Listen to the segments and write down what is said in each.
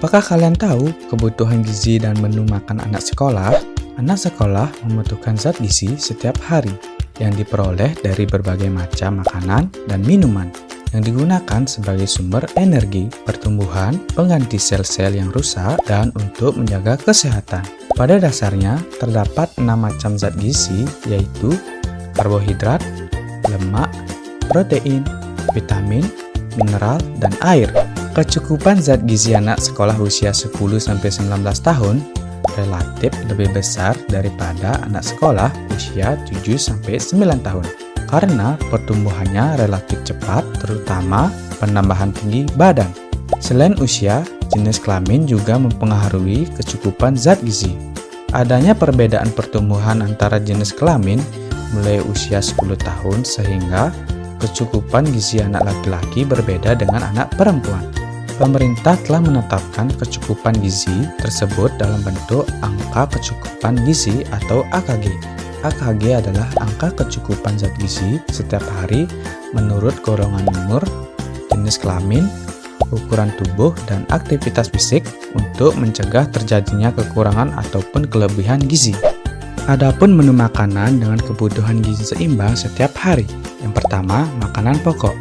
Apakah kalian tahu kebutuhan gizi dan menu makan anak sekolah? Anak sekolah membutuhkan zat gizi setiap hari yang diperoleh dari berbagai macam makanan dan minuman yang digunakan sebagai sumber energi, pertumbuhan, pengganti sel-sel yang rusak, dan untuk menjaga kesehatan. Pada dasarnya, terdapat 6 macam zat gizi, yaitu karbohidrat, lemak, protein, vitamin, mineral, dan air. Kecukupan zat gizi anak sekolah usia 10-19 tahun relatif lebih besar daripada anak sekolah usia 7-9 tahun karena pertumbuhannya relatif cepat, terutama penambahan tinggi badan. Selain usia, jenis kelamin juga mempengaruhi kecukupan zat gizi. Adanya perbedaan pertumbuhan antara jenis kelamin mulai usia 10 tahun sehingga kecukupan gizi anak laki-laki berbeda dengan anak perempuan. Pemerintah telah menetapkan kecukupan gizi tersebut dalam bentuk angka kecukupan gizi atau AKG. AKG adalah angka kecukupan zat gizi setiap hari menurut golongan umur, jenis kelamin, ukuran tubuh, dan aktivitas fisik untuk mencegah terjadinya kekurangan ataupun kelebihan gizi. Adapun menu makanan dengan kebutuhan gizi seimbang setiap hari. Yang pertama, makanan pokok.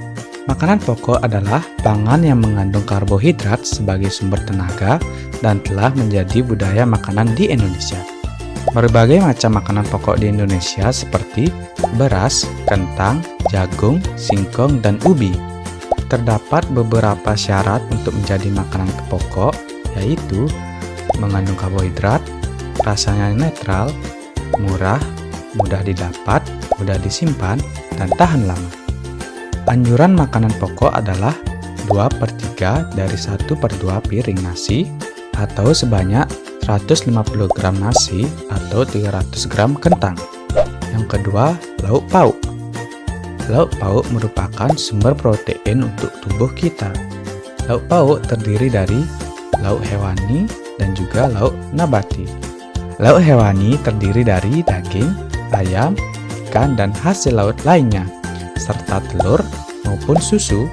Makanan pokok adalah pangan yang mengandung karbohidrat sebagai sumber tenaga dan telah menjadi budaya makanan di Indonesia. Berbagai macam makanan pokok di Indonesia seperti beras, kentang, jagung, singkong, dan ubi. Terdapat beberapa syarat untuk menjadi makanan pokok, yaitu mengandung karbohidrat, rasanya netral, murah, mudah didapat, mudah disimpan, dan tahan lama. Anjuran makanan pokok adalah 2/3 dari 1/2 piring nasi atau sebanyak 150 gram nasi atau 300 gram kentang. Yang kedua, lauk pauk. Lauk pauk merupakan sumber protein untuk tubuh kita. Lauk pauk terdiri dari lauk hewani dan juga lauk nabati. Lauk hewani terdiri dari daging, ayam, ikan, dan hasil laut lainnya, serta telur maupun susu.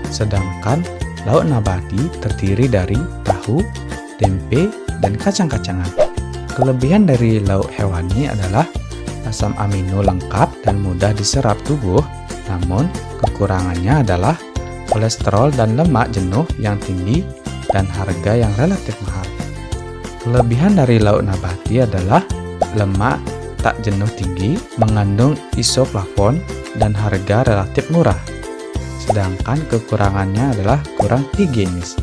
Sedangkan lauk nabati terdiri dari tahu, tempe, dan kacang-kacangan. Kelebihan dari lauk hewani adalah asam amino lengkap dan mudah diserap tubuh, namun kekurangannya adalah kolesterol dan lemak jenuh yang tinggi dan harga yang relatif mahal. Kelebihan dari lauk nabati adalah lemak tak jenuh tinggi, mengandung isoflavon, dan harga relatif murah. Sedangkan kekurangannya adalah kurang higienis.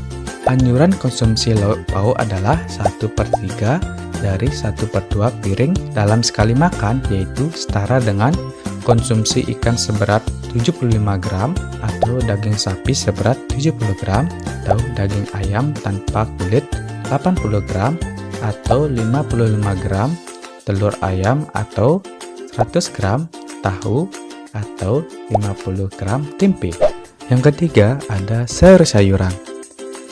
Anjuran konsumsi lauk pauk adalah 1/3 dari 1/2 piring dalam sekali makan, yaitu setara dengan konsumsi ikan seberat 75 gram atau daging sapi seberat 70 gram atau daging ayam tanpa kulit 80 gram atau 55 gram telur ayam atau 100 gram tahu atau 50 gram tempe. Yang ketiga, ada sayur-sayuran.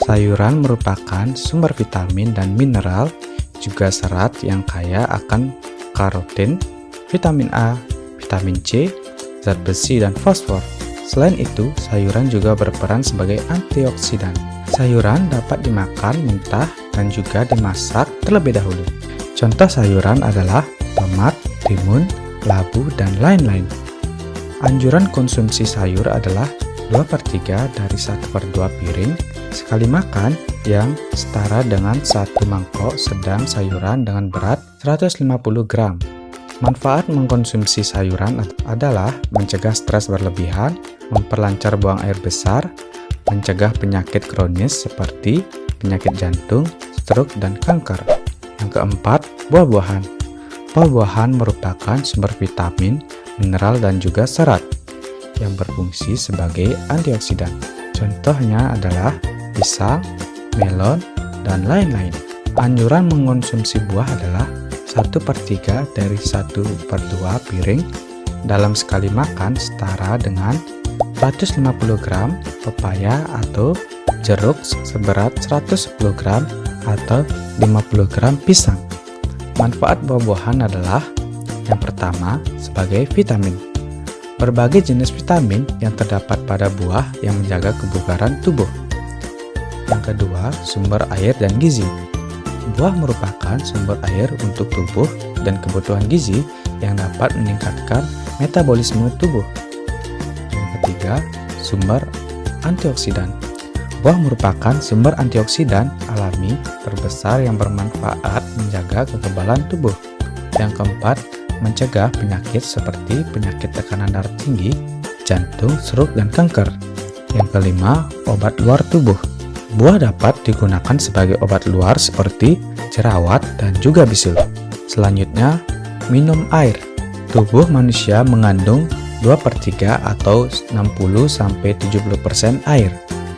Sayuran merupakan sumber vitamin dan mineral, juga serat yang kaya akan karotin, vitamin A, vitamin C, zat besi, dan fosfor. Selain itu, sayuran juga berperan sebagai antioksidan. Sayuran dapat dimakan mentah dan juga dimasak terlebih dahulu. Contoh sayuran adalah tomat, timun, labu, dan lain-lain. Anjuran konsumsi sayur adalah 2/3 dari 1/2 piring sekali makan yang setara dengan 1 mangkok sedang sayuran dengan berat 150 gram. Manfaat mengkonsumsi sayuran adalah mencegah stres berlebihan, memperlancar buang air besar, mencegah penyakit kronis seperti penyakit jantung, stroke, dan kanker. Yang keempat, buah-buahan. Buah-buahan merupakan sumber vitamin, mineral, dan juga serat yang berfungsi sebagai antioksidan. Contohnya adalah pisang, melon, dan lain-lain. Anjuran mengonsumsi buah adalah 1/3 dari 1/2 piring dalam sekali makan setara dengan 150 gram pepaya atau jeruk seberat 110 gram atau 50 gram pisang. Manfaat buah-buahan adalah yang pertama, sebagai vitamin. Berbagai jenis vitamin yang terdapat pada buah yang menjaga kebugaran tubuh. Yang kedua, sumber air dan gizi. Buah merupakan sumber air untuk tubuh dan kebutuhan gizi yang dapat meningkatkan metabolisme tubuh. Yang ketiga, sumber antioksidan. Buah merupakan sumber antioksidan alami terbesar yang bermanfaat menjaga kekebalan tubuh. Yang keempat, mencegah penyakit seperti penyakit tekanan darah tinggi, jantung, stroke, dan kanker. Yang kelima, obat luar tubuh. Buah dapat digunakan sebagai obat luar seperti jerawat dan juga bisul. Selanjutnya, minum air. Tubuh manusia mengandung 2/3 atau 60-70% air.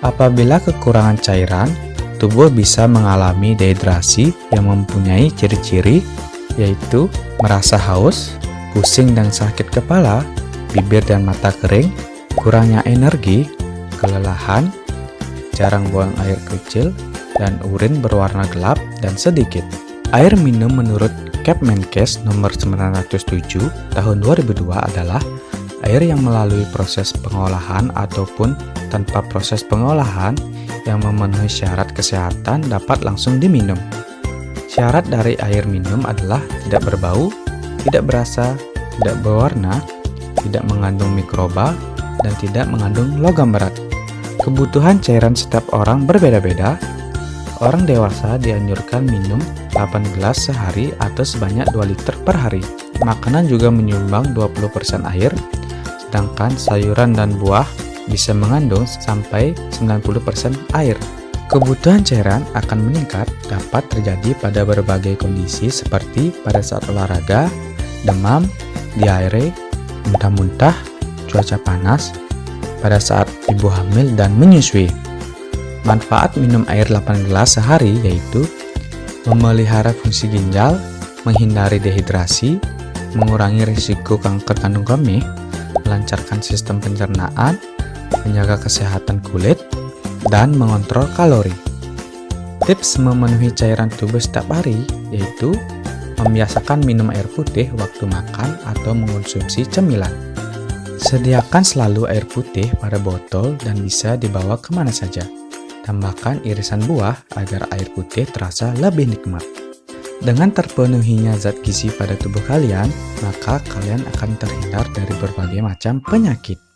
Apabila kekurangan cairan, tubuh bisa mengalami dehidrasi yang mempunyai ciri-ciri yaitu merasa haus, pusing dan sakit kepala, bibir dan mata kering, kurangnya energi, kelelahan, jarang buang air kecil, dan urin berwarna gelap dan sedikit. Air minum menurut Kemenkes nomor 907 tahun 2002 adalah air yang melalui proses pengolahan ataupun tanpa proses pengolahan yang memenuhi syarat kesehatan dapat langsung diminum. Syarat dari air minum adalah tidak berbau, tidak berasa, tidak berwarna, tidak mengandung mikroba, dan tidak mengandung logam berat. Kebutuhan cairan setiap orang berbeda-beda. Orang dewasa dianjurkan minum 8 gelas sehari atau sebanyak 2 liter per hari. Makanan juga menyumbang 20% air, sedangkan sayuran dan buah bisa mengandung sampai 90% air. Kebutuhan cairan akan meningkat dapat terjadi pada berbagai kondisi seperti pada saat olahraga, demam, diare, muntah-muntah, cuaca panas, pada saat ibu hamil dan menyusui. Manfaat minum air 8 gelas sehari yaitu memelihara fungsi ginjal, menghindari dehidrasi, mengurangi risiko kanker kandung kemih, melancarkan sistem pencernaan, menjaga kesehatan kulit, dan mengontrol kalori. Tips memenuhi cairan tubuh setiap hari yaitu membiasakan minum air putih waktu makan atau mengonsumsi cemilan. Sediakan selalu air putih pada botol dan bisa dibawa kemana saja. Tambahkan irisan buah agar air putih terasa lebih nikmat. Dengan terpenuhinya zat gizi pada tubuh kalian, maka kalian akan terhindar dari berbagai macam penyakit.